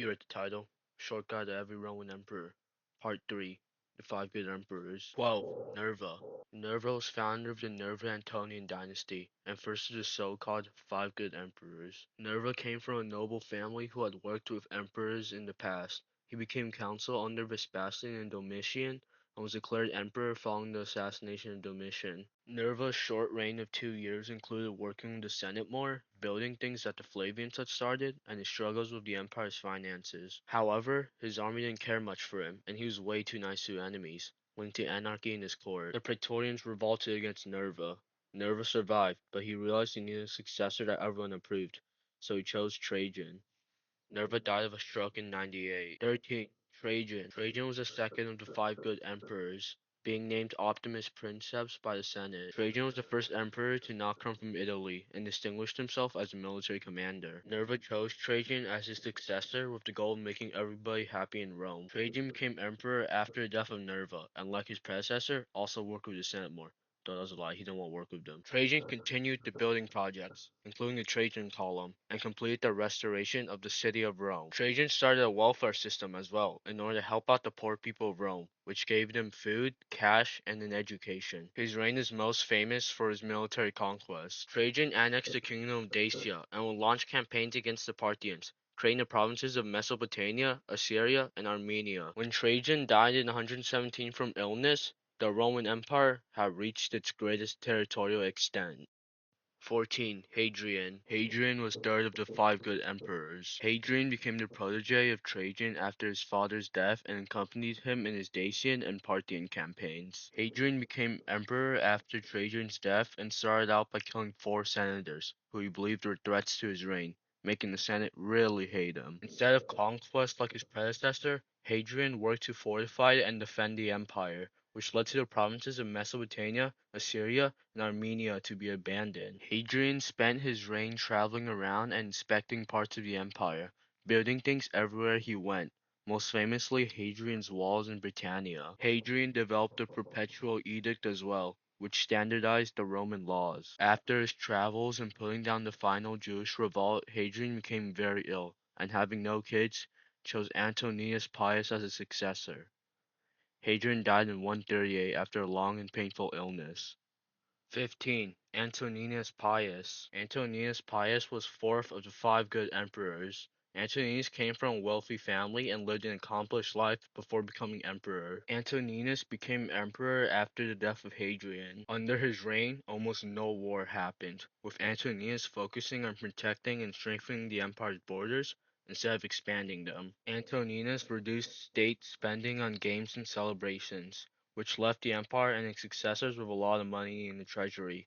Here at the title, Short Guide to Every Roman Emperor, Part 3, The Five Good Emperors. 12. Nerva. Nerva was founder of the Nerva Antonine Dynasty, and first of the so-called Five Good Emperors. Nerva came from a noble family who had worked with emperors in the past. He became consul under Vespasian and Domitian, and was declared emperor following the assassination of Domitian. Nerva's short reign of 2 years included working with the Senate more, building things that the Flavians had started, and his struggles with the empire's finances. However, his army didn't care much for him, and he was way too nice to enemies, linked to anarchy in his court. The Praetorians revolted against Nerva. Nerva survived, but he realized he needed a successor that everyone approved, so he chose Trajan. Nerva died of a stroke in 98. 13. Trajan. Trajan was the second of the five good emperors, being named Optimus Princeps by the Senate. Trajan was the first emperor to not come from Italy, and distinguished himself as a military commander. Nerva chose Trajan as his successor with the goal of making everybody happy in Rome. Trajan became emperor after the death of Nerva, and like his predecessor, also worked with the Senate more. Though that was a lie, he didn't want to work with them. Trajan continued the building projects, including the Trajan Column, and completed the restoration of the city of Rome. Trajan started a welfare system as well, in order to help out the poor people of Rome, which gave them food, cash, and an education. His reign is most famous for his military conquests. Trajan annexed the kingdom of Dacia, and would launch campaigns against the Parthians, creating the provinces of Mesopotamia, Assyria, and Armenia. When Trajan died in 117 from illness, the Roman Empire had reached its greatest territorial extent. 14. Hadrian. Hadrian was third of the five good emperors. Hadrian became the protege of Trajan after his father's death and accompanied him in his Dacian and Parthian campaigns. Hadrian became emperor after Trajan's death and started out by killing 4 senators, who he believed were threats to his reign, making the Senate really hate him. Instead of conquest like his predecessor, Hadrian worked to fortify and defend the empire, which led to the provinces of Mesopotamia, Assyria, and Armenia to be abandoned. Hadrian spent his reign traveling around and inspecting parts of the empire, building things everywhere he went, most famously Hadrian's walls in Britannia. Hadrian developed the Perpetual Edict as well, which standardized the Roman laws. After his travels and putting down the final Jewish revolt, Hadrian became very ill, and having no kids, chose Antoninus Pius as his successor. Hadrian died in 138 after a long and painful illness. 15. Antoninus Pius. Antoninus Pius was fourth of the five good emperors. Antoninus came from a wealthy family and lived an accomplished life before becoming emperor. Antoninus became emperor after the death of Hadrian. Under his reign, almost no war happened, with Antoninus focusing on protecting and strengthening the empire's borders instead of expanding them. Antoninus reduced state spending on games and celebrations, which left the empire and its successors with a lot of money in the treasury,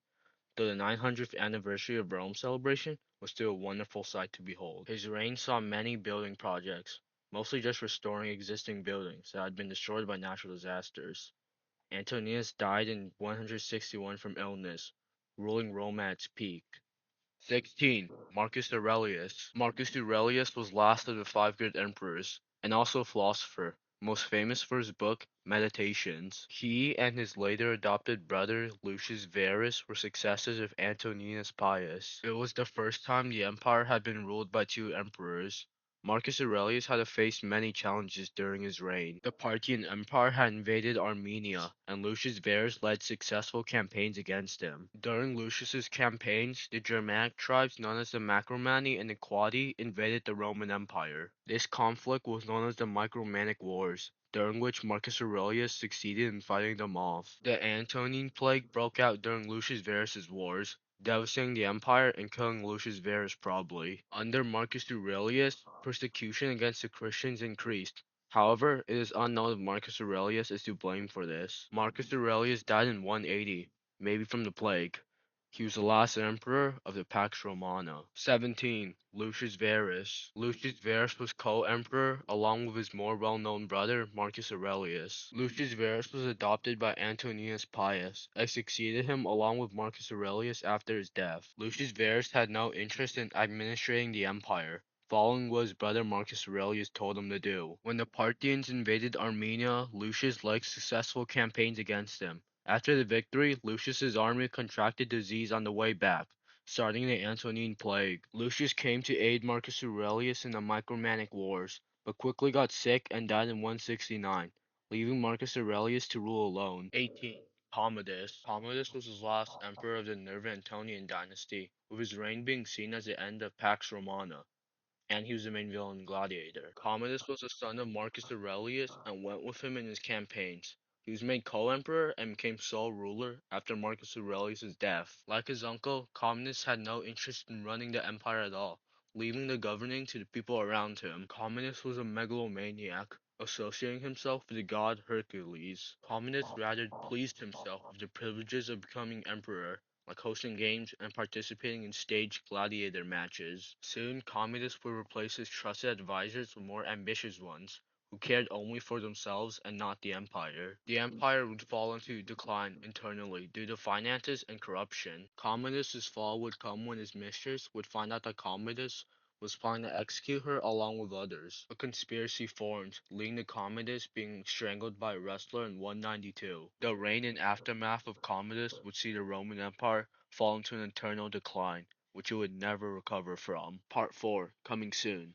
though the 900th anniversary of Rome celebration was still a wonderful sight to behold. His reign saw many building projects, mostly just restoring existing buildings that had been destroyed by natural disasters. Antoninus died in 161 from illness, ruling Rome at its peak. 16. Marcus Aurelius. Marcus Aurelius was last of the five good emperors, and also a philosopher, most famous for his book Meditations. He and his later adopted brother Lucius Verus were successors of Antoninus Pius. It was the first time the empire had been ruled by two emperors. Marcus Aurelius had to face many challenges during his reign. The Parthian Empire had invaded Armenia, and Lucius Verus led successful campaigns against him. During Lucius's campaigns, the Germanic tribes known as the Marcomanni and the Quadi invaded the Roman Empire. This conflict was known as the Marcomannic Wars, during which Marcus Aurelius succeeded in fighting them off. The Antonine Plague broke out during Lucius Verus's wars, devastating the empire and killing Lucius Verus probably. Under Marcus Aurelius, persecution against the Christians increased. However, it is unknown if Marcus Aurelius is to blame for this. Marcus Aurelius died in 180, maybe from the plague. He was the last emperor of the Pax Romana. 17. Lucius Verus. Lucius Verus was co-emperor along with his more well-known brother Marcus Aurelius. Lucius Verus was adopted by Antoninus Pius and succeeded him along with Marcus Aurelius after his death. Lucius Verus had no interest in administrating the empire, following what his brother Marcus Aurelius told him to do. When the Parthians invaded Armenia, Lucius led successful campaigns against them. After the victory, Lucius's army contracted disease on the way back, Starting the Antonine Plague, Lucius came to aid Marcus Aurelius in the Micromantic Wars, but quickly got sick and died in 169, leaving Marcus Aurelius to rule alone. 18. Commodus. Commodus was the last emperor of the Nerva Antonine Dynasty, with his reign being seen as the end of Pax Romana, and he was the main villain in Gladiator. Commodus was the son of Marcus Aurelius and went with him in his campaigns. He was made co-emperor and became sole ruler after Marcus Aurelius' death. Like his uncle, Commodus had no interest in running the empire at all, leaving the governing to the people around him. Commodus was a megalomaniac, associating himself with the god Hercules. Commodus rather pleased himself with the privileges of becoming emperor, like hosting games and participating in staged gladiator matches. Soon, Commodus would replace his trusted advisors with more ambitious ones, who cared only for themselves and not the empire. The empire would fall into decline internally due to finances and corruption. Commodus' fall would come when his mistress would find out that Commodus was planning to execute her along with others. A conspiracy formed, leading to Commodus being strangled by a wrestler in 192. The reign and aftermath of Commodus would see the Roman Empire fall into an eternal decline, which it would never recover from. Part 4, coming soon.